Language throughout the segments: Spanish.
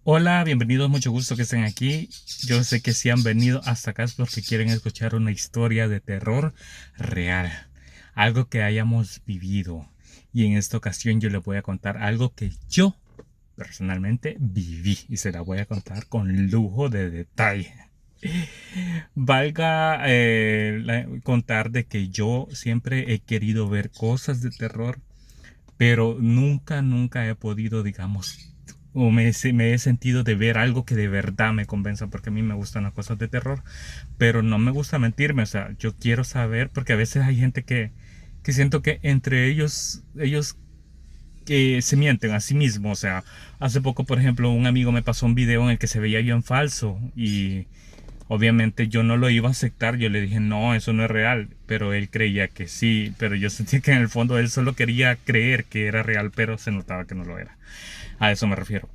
Hola, bienvenidos, mucho gusto que estén aquí. Yo sé que si han venido hasta acá es porque quieren escuchar una historia de terror real, algo que hayamos vivido. Y en esta ocasión yo les voy a contar algo que yo personalmente viví y se la voy a contar con lujo de detalle. Valga contar de que yo siempre he querido ver cosas de terror, pero nunca he podido, digamos, me he sentido de ver algo que de verdad me convenza, porque a mí me gustan las cosas de terror, pero no me gusta mentirme, o sea, yo quiero saber, porque a veces hay gente que siento que entre ellos que se mienten a sí mismos, o sea, hace poco, por ejemplo, un amigo me pasó un video en el que se veía yo en falso y obviamente yo no lo iba a aceptar, yo le dije, no, eso no es real, pero él creía que sí, pero yo sentía que en el fondo él solo quería creer que era real, pero se notaba que no lo era. A eso me refiero.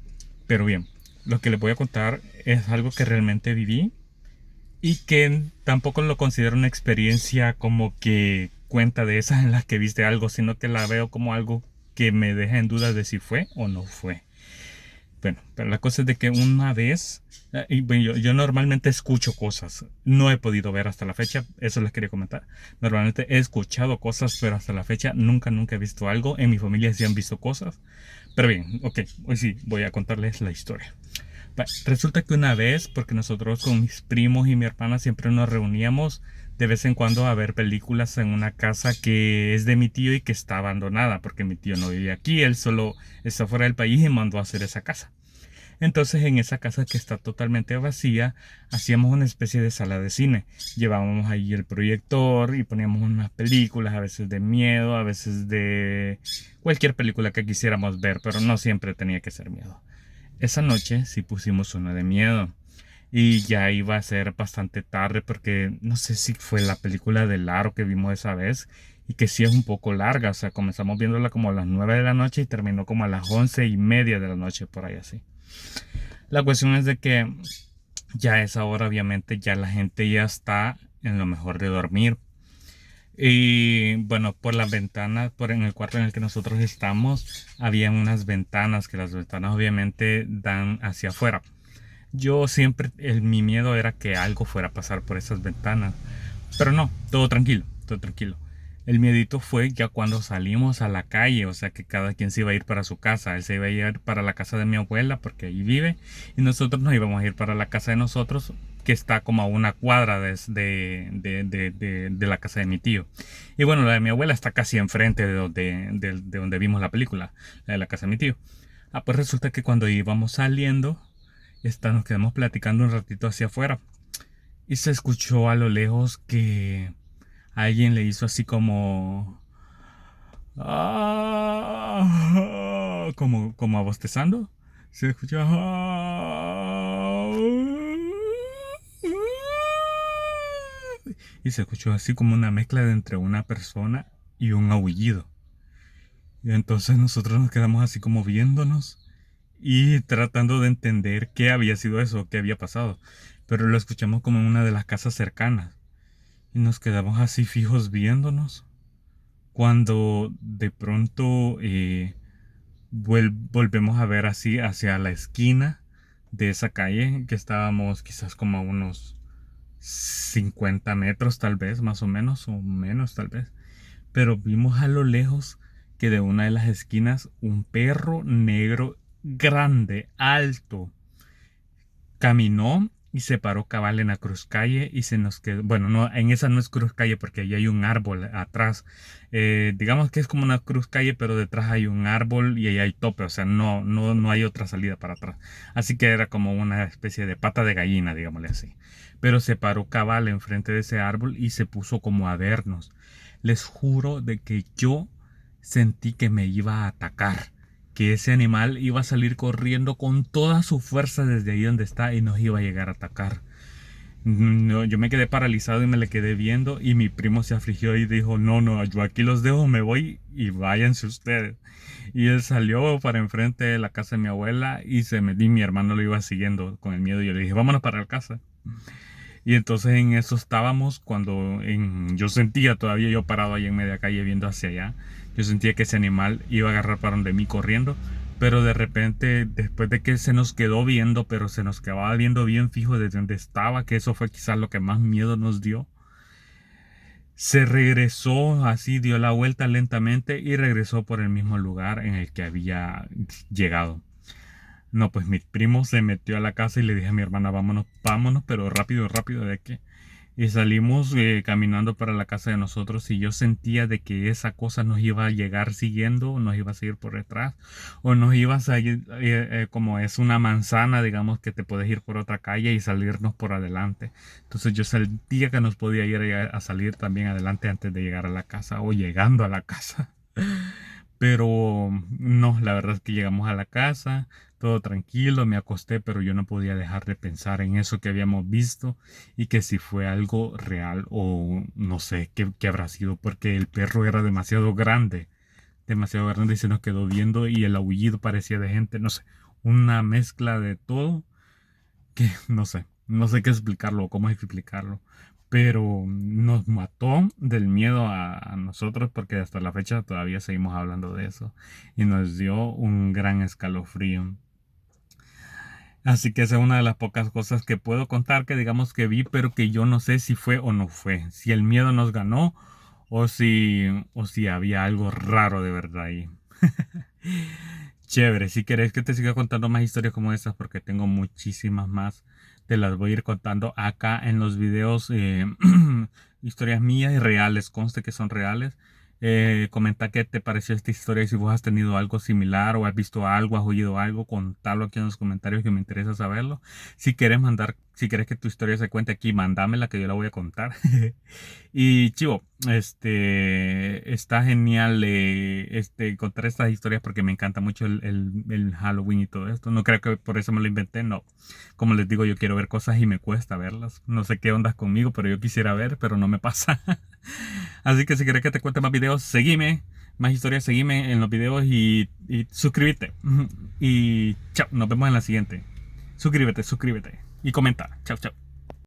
Pero bien, lo que les voy a contar es algo que realmente viví y que tampoco lo considero una experiencia como que cuenta de esas en las que viste algo, sino que la veo como algo que me deja en duda de si fue o no fue. Bueno, pero la cosa es de que una vez, y bueno, yo normalmente escucho cosas, no he podido ver hasta la fecha, eso les quería comentar. Normalmente he escuchado cosas, pero hasta la fecha nunca he visto algo. En mi familia sí han visto cosas. Pero bien, ok, hoy sí voy a contarles la historia. Resulta que una vez, porque nosotros con mis primos y mi hermana siempre nos reuníamos de vez en cuando a ver películas en una casa que es de mi tío y que está abandonada, porque mi tío no vive aquí, él solo está fuera del país y mandó a hacer esa casa. Entonces en esa casa que está totalmente vacía, hacíamos una especie de sala de cine. Llevábamos ahí el proyector y poníamos unas películas, a veces de miedo, a veces de cualquier película que quisiéramos ver, pero no siempre tenía que ser miedo. Esa noche sí pusimos una de miedo. Y ya iba a ser bastante tarde porque no sé si fue la película de Laro que vimos esa vez y que sí es un poco larga. O sea, comenzamos viéndola como a las 9 de la noche y terminó como a las 11:30 de la noche, por ahí así. La cuestión es de que ya a esa hora obviamente ya la gente ya está en lo mejor de dormir. Y bueno, por las ventanas, por en el cuarto en el que nosotros estamos, había unas ventanas que las ventanas obviamente dan hacia afuera. Yo siempre, mi miedo era que algo fuera a pasar por esas ventanas. Pero no, todo tranquilo, todo tranquilo. El miedito fue ya cuando salimos a la calle, o sea que cada quien se iba a ir para su casa. Él se iba a ir para la casa de mi abuela porque ahí vive y nosotros nos íbamos a ir para la casa de nosotros que está como a una cuadra de la casa de mi tío. Y bueno, la de mi abuela está casi enfrente de donde vimos la película, la de la casa de mi tío. Ah, pues resulta que cuando íbamos saliendo, nos quedamos platicando un ratito hacia afuera y se escuchó a lo lejos que alguien le hizo así como... como abostezando. Se escuchó... y se escuchó así como una mezcla de entre una persona y un aullido. Y entonces nosotros nos quedamos así como viéndonos y tratando de entender qué había sido eso, qué había pasado. Pero lo escuchamos como en una de las casas cercanas. Y nos quedamos así fijos viéndonos. Cuando de pronto volvemos a ver así hacia la esquina de esa calle, que estábamos quizás como a unos 50 metros tal vez, más o menos, o menos tal vez. Pero vimos a lo lejos que de una de las esquinas un perro negro grande, alto, caminó y se paró cabal en la cruz calle y se nos quedó, bueno, no, en esa no es cruz calle porque ahí hay un árbol atrás. Digamos que es como una cruz calle, pero detrás hay un árbol y ahí hay tope, o sea, no hay otra salida para atrás. Así que era como una especie de pata de gallina, digámosle así. Pero se paró cabal enfrente de ese árbol y se puso como a vernos. Les juro de que yo sentí que me iba a atacar, que ese animal iba a salir corriendo con toda su fuerza desde ahí donde está y nos iba a llegar a atacar. No, yo me quedé paralizado y me le quedé viendo y mi primo se afligió y dijo, no, yo aquí los dejo, me voy y váyanse ustedes. Y él salió para enfrente de la casa de mi abuela y mi hermano lo iba siguiendo con el miedo y yo le dije, vámonos para la casa. Y entonces en eso estábamos cuando yo sentía todavía yo parado ahí en media calle viendo hacia allá. Yo sentía que ese animal iba a agarrar para donde mí corriendo, pero de repente, después de que se nos quedó viendo, pero se nos quedaba viendo bien fijo desde donde estaba, que eso fue quizás lo que más miedo nos dio, se regresó así, dio la vuelta lentamente y regresó por el mismo lugar en el que había llegado. No, pues mi primo se metió a la casa y le dije a mi hermana, vámonos, vámonos, pero rápido, rápido de aquí. Y salimos caminando para la casa de nosotros y yo sentía de que esa cosa nos iba a llegar siguiendo, nos iba a seguir por detrás, o nos iba a seguir como es una manzana, digamos que te puedes ir por otra calle y salirnos por adelante. Entonces yo sentía que nos podía ir a salir también adelante antes de llegar a la casa o llegando a la casa. Pero no, la verdad es que llegamos a la casa, todo tranquilo, me acosté, pero yo no podía dejar de pensar en eso que habíamos visto y que si fue algo real o no sé qué habrá sido, porque el perro era demasiado grande y se nos quedó viendo y el aullido parecía de gente, no sé, una mezcla de todo que no sé qué explicarlo o cómo explicarlo, pero nos mató del miedo a nosotros porque hasta la fecha todavía seguimos hablando de eso y nos dio un gran escalofrío. Así que esa es una de las pocas cosas que puedo contar que digamos que vi, pero que yo no sé si fue o no fue, si el miedo nos ganó o si había algo raro de verdad ahí. Chévere, si querés que te siga contando más historias como estas, porque tengo muchísimas más, te las voy a ir contando acá en los videos, historias mías y reales, conste que son reales. Comenta qué te pareció esta historia y si vos has tenido algo similar o has visto algo, has oído algo, contalo aquí en los comentarios que me interesa saberlo. Si quieres que tu historia se cuente aquí, mándamela que yo la voy a contar. Y chivo, está genial contar estas historias porque me encanta mucho el Halloween y todo esto. No creo que por eso me lo inventé, no. Como les digo, yo quiero ver cosas y me cuesta verlas. No sé qué ondas conmigo, pero yo quisiera ver, pero no me pasa. Así que si quieres que te cuente más videos, seguime. Más historias, seguime en los videos y suscríbete. Y chao, nos vemos en la siguiente. Suscríbete y comenta. Chao, chao.